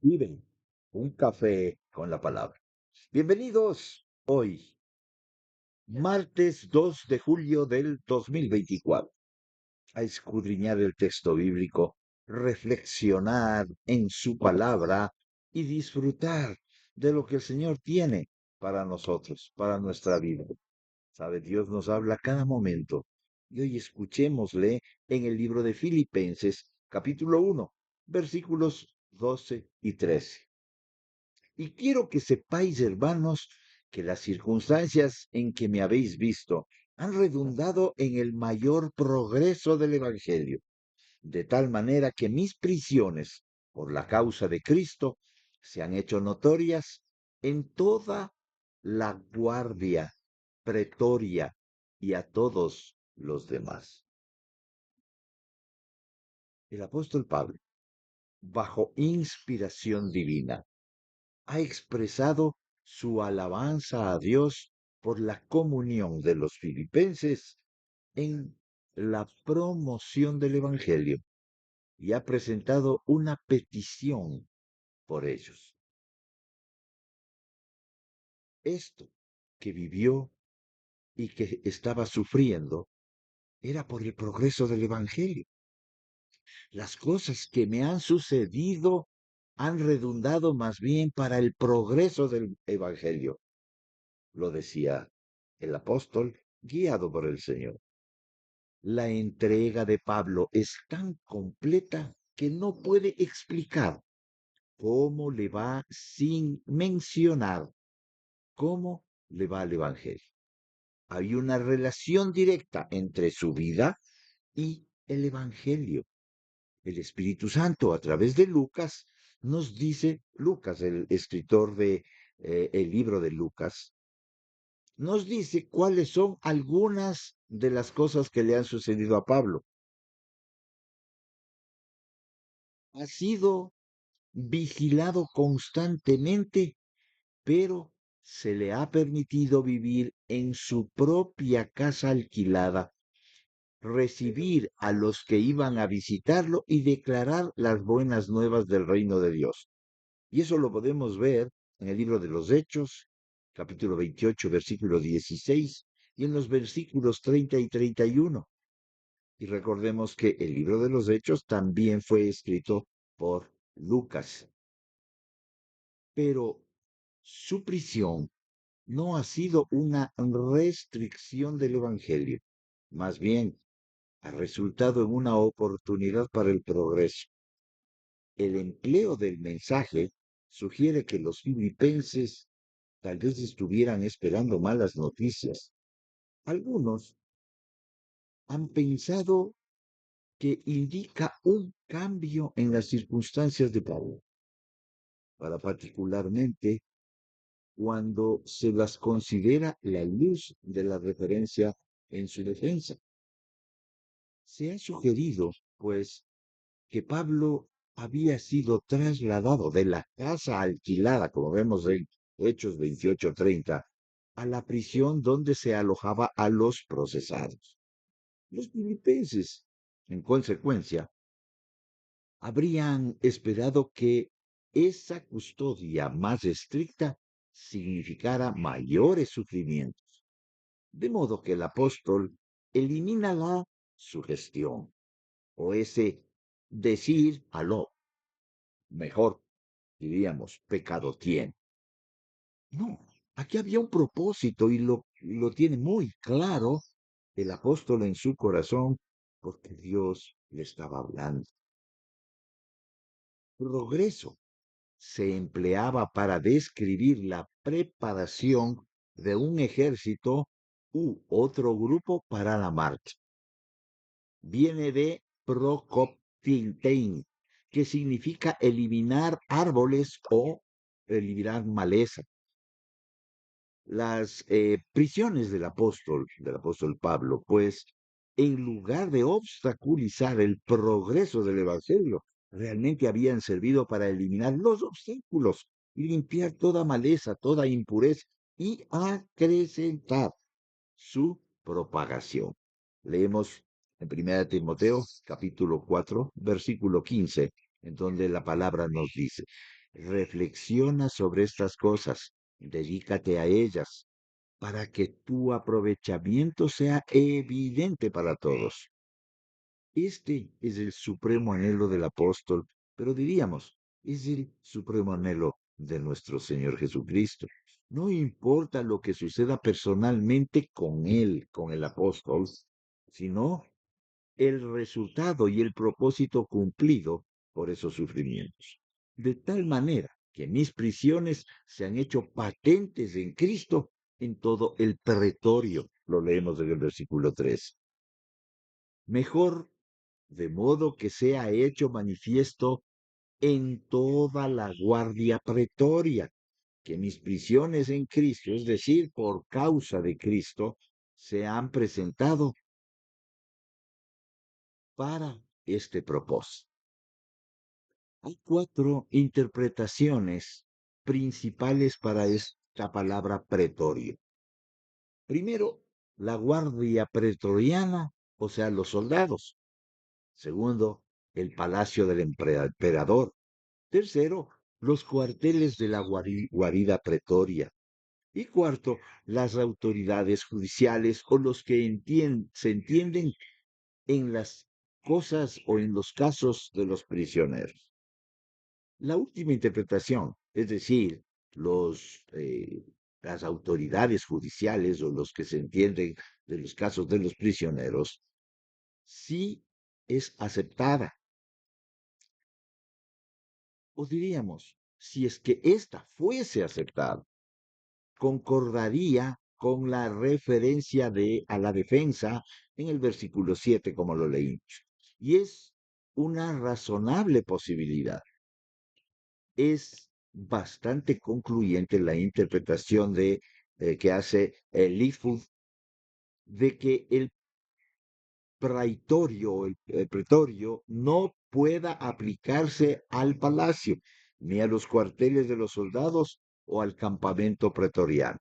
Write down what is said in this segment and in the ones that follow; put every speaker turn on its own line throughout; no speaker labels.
Viven un café con la palabra. Bienvenidos hoy, martes 2 de julio del 2024, a escudriñar el texto bíblico, reflexionar en su palabra y disfrutar de lo que el Señor tiene para nosotros, para nuestra vida. Sabe, Dios nos habla cada momento. Y hoy escuchémosle en el libro de Filipenses, capítulo 1, versículos 12 y 13. Y quiero que sepáis, hermanos, que las circunstancias en que me habéis visto han redundado en el mayor progreso del Evangelio, de tal manera que mis prisiones por la causa de Cristo se han hecho notorias en toda la guardia pretoria y a todos los demás. El apóstol Pablo, bajo inspiración divina, ha expresado su alabanza a Dios por la comunión de los filipenses en la promoción del Evangelio y ha presentado una petición por ellos. Esto que vivió y que estaba sufriendo era por el progreso del Evangelio. Las cosas que me han sucedido han redundado más bien para el progreso del Evangelio, lo decía el apóstol, guiado por el Señor. La entrega de Pablo es tan completa que no puede explicar cómo le va sin mencionar cómo le va al Evangelio. Hay una relación directa entre su vida y el Evangelio. El Espíritu Santo, a través de Lucas, nos dice, Lucas, el escritor de el libro de Lucas, nos dice cuáles son algunas de las cosas que le han sucedido a Pablo. Ha sido vigilado constantemente, pero se le ha permitido vivir en su propia casa alquilada, recibir a los que iban a visitarlo y declarar las buenas nuevas del reino de Dios. Y eso lo podemos ver en el libro de los Hechos, capítulo 28, versículo 16, y en los versículos 30 y 31. Y recordemos que el libro de los Hechos también fue escrito por Lucas. Pero su prisión no ha sido una restricción del Evangelio, más bien ha resultado en una oportunidad para el progreso. El empleo del mensaje sugiere que los filipenses tal vez estuvieran esperando malas noticias. Algunos han pensado que indica un cambio en las circunstancias de Pablo, para particularmente cuando se las considera la luz de la referencia en su defensa. Se ha sugerido, pues, que Pablo había sido trasladado de la casa alquilada, como vemos en Hechos 28:30, a la prisión donde se alojaba a los procesados. Los filipenses, en consecuencia, habrían esperado que esa custodia más estricta significara mayores sufrimientos. De modo que el apóstol elimina la sugestión o ese decir aló, mejor diríamos, pecado tiene. No, aquí había un propósito y lo tiene muy claro el apóstol en su corazón porque Dios le estaba hablando. Progreso se empleaba para describir la preparación de un ejército u otro grupo para la marcha. Viene de Procoptintein, que significa eliminar árboles o eliminar maleza. Las prisiones del apóstol Pablo, pues, en lugar de obstaculizar el progreso del Evangelio, realmente habían servido para eliminar los obstáculos y limpiar toda maleza, toda impureza y acrecentar su propagación. Leemos en 1 Timoteo capítulo 4, versículo 15, en donde la palabra nos dice, Reflexiona sobre estas cosas, dedícate a ellas, para que tu aprovechamiento sea evidente para todos. Este es el supremo anhelo del apóstol, pero diríamos, es el supremo anhelo de nuestro Señor Jesucristo. No importa lo que suceda personalmente con él, con el apóstol, sino el resultado y el propósito cumplido por esos sufrimientos. De tal manera que mis prisiones se han hecho patentes en Cristo en todo el territorio. Lo leemos en el versículo 3. Mejor, de modo que sea hecho manifiesto en toda la guardia pretoria, que mis prisiones en Cristo, es decir, por causa de Cristo, se han presentado para este propósito. Hay cuatro interpretaciones principales para esta palabra pretorio. Primero, la guardia pretoriana, o sea, los soldados. Segundo, el palacio del emperador. Tercero, los cuarteles de la guarida pretoria. Y cuarto, las autoridades judiciales o los que se entienden en las cosas o en los casos de los prisioneros. La última interpretación, es decir, las autoridades judiciales o los que se entienden de los casos de los prisioneros, sí es aceptada. O diríamos, si es que ésta fuese aceptada, concordaría con la referencia a la defensa en el versículo 7, como lo leímos. Y es una razonable posibilidad. Es bastante concluyente la interpretación que hace Lifud de que el praetorio, el pretorio, no pueda aplicarse al palacio, ni a los cuarteles de los soldados o al campamento pretoriano.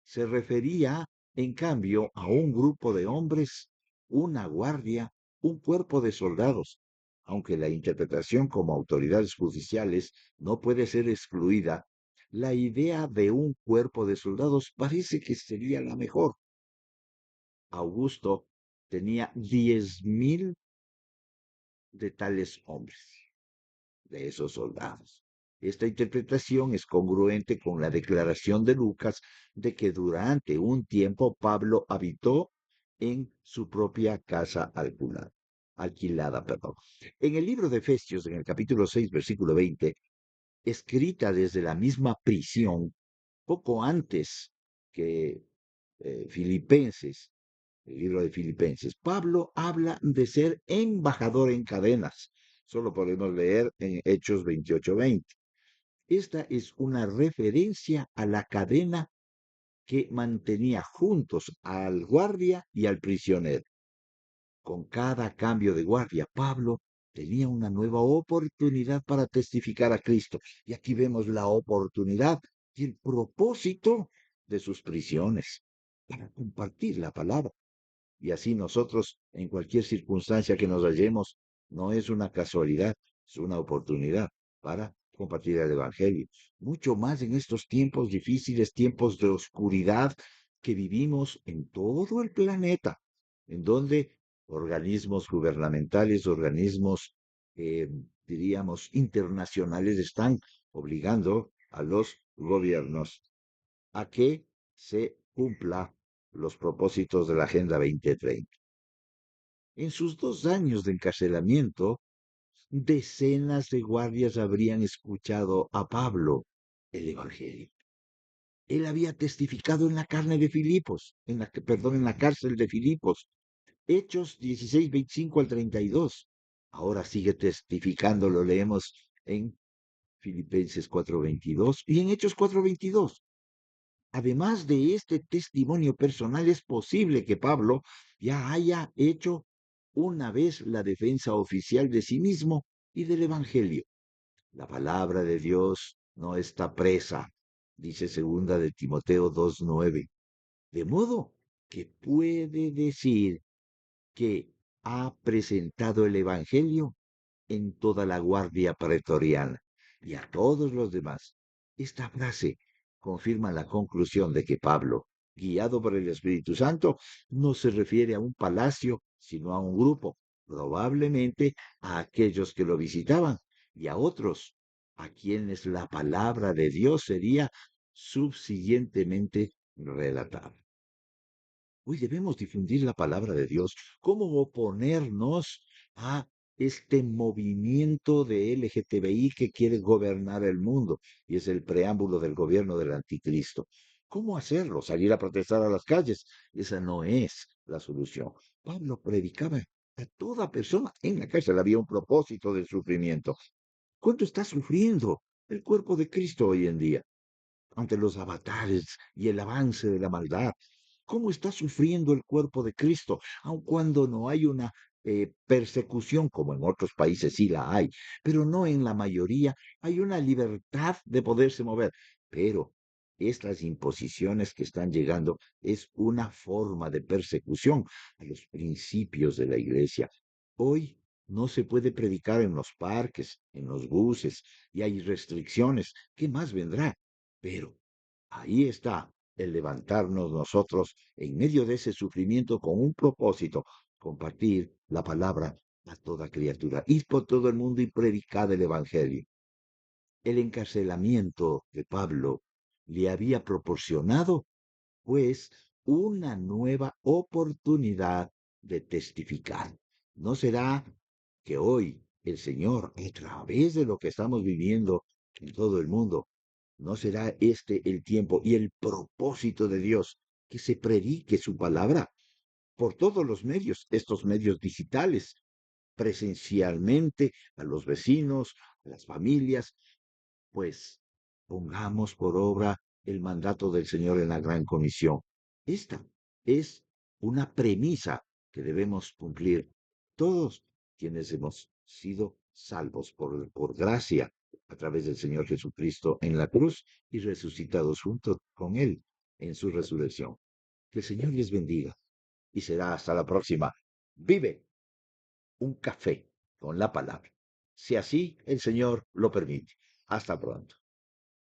Se refería, en cambio, a un grupo de hombres, una guardia, un cuerpo de soldados, aunque la interpretación como autoridades judiciales no puede ser excluida. La idea de un cuerpo de soldados parece que sería la mejor. Augusto tenía 10.000 de tales hombres, de esos soldados. Esta interpretación es congruente con la declaración de Lucas de que durante un tiempo Pablo habitó en su propia casa alquilada. En el libro de Efesios, en el capítulo 6, versículo 20, escrita desde la misma prisión, poco antes que Filipenses, el libro de Filipenses, Pablo habla de ser embajador en cadenas. Solo podemos leer en Hechos 28:20. Esta es una referencia a la cadena que mantenía juntos al guardia y al prisionero. Con cada cambio de guardia, Pablo tenía una nueva oportunidad para testificar a Cristo. Y aquí vemos la oportunidad y el propósito de sus prisiones para compartir la palabra. Y así nosotros, en cualquier circunstancia que nos hallemos, no es una casualidad, es una oportunidad para compartir el Evangelio. Mucho más en estos tiempos difíciles, tiempos de oscuridad que vivimos en todo el planeta, en donde organismos gubernamentales, organismos, diríamos, internacionales están obligando a los gobiernos a que se cumpla los propósitos de la Agenda 2030. En sus 2 años de encarcelamiento, decenas de guardias habrían escuchado a Pablo el Evangelio. Él había testificado en la carne de Filipos, en la cárcel de Filipos. Hechos 16, 25 al 32. Ahora sigue testificando, lo leemos en Filipenses 4:22 y en Hechos 4:22. Además de este testimonio personal, es posible que Pablo ya haya hecho una vez la defensa oficial de sí mismo y del Evangelio. La palabra de Dios no está presa, dice segunda de Timoteo 2:9. De modo que puede decir que ha presentado el Evangelio en toda la guardia pretoriana. y a todos los demás. Esta frase confirma la conclusión de que Pablo, guiado por el Espíritu Santo, no se refiere a un palacio, sino a un grupo, probablemente a aquellos que lo visitaban y a otros, a quienes la palabra de Dios sería subsiguientemente relatada. Hoy debemos difundir la palabra de Dios. ¿Cómo oponernos a este movimiento de LGTBI que quiere gobernar el mundo? Y es el preámbulo del gobierno del anticristo. ¿Cómo hacerlo? ¿Salir a protestar a las calles? Esa no es la solución. Pablo predicaba a toda persona. En la cárcel había un propósito del sufrimiento. ¿Cuánto está sufriendo el cuerpo de Cristo hoy en día ante los avatares y el avance de la maldad? ¿Cómo está sufriendo el cuerpo de Cristo? Aun cuando no hay una persecución, como en otros países sí la hay, pero no en la mayoría, hay una libertad de poderse mover. Pero estas imposiciones que están llegando es una forma de persecución a los principios de la iglesia. Hoy no se puede predicar en los parques, en los buses, y hay restricciones. ¿Qué más vendrá? Pero ahí está el levantarnos nosotros en medio de ese sufrimiento con un propósito, compartir la palabra a toda criatura. Ir por todo el mundo y predicar el Evangelio. El encarcelamiento de Pablo le había proporcionado, pues, una nueva oportunidad de testificar. ¿No será que hoy el Señor, a través de lo que estamos viviendo en todo el mundo, no será este el tiempo y el propósito de Dios que se predique su palabra por todos los medios, estos medios digitales, presencialmente, a los vecinos, a las familias? Pues pongamos por obra el mandato del Señor en la gran comisión. Esta es una premisa que debemos cumplir todos quienes hemos sido salvos por gracia a través del Señor Jesucristo en la cruz y resucitados junto con Él en su resurrección. Que el Señor les bendiga y será hasta la próxima. Vive un café con la palabra, si así el Señor lo permite. Hasta pronto.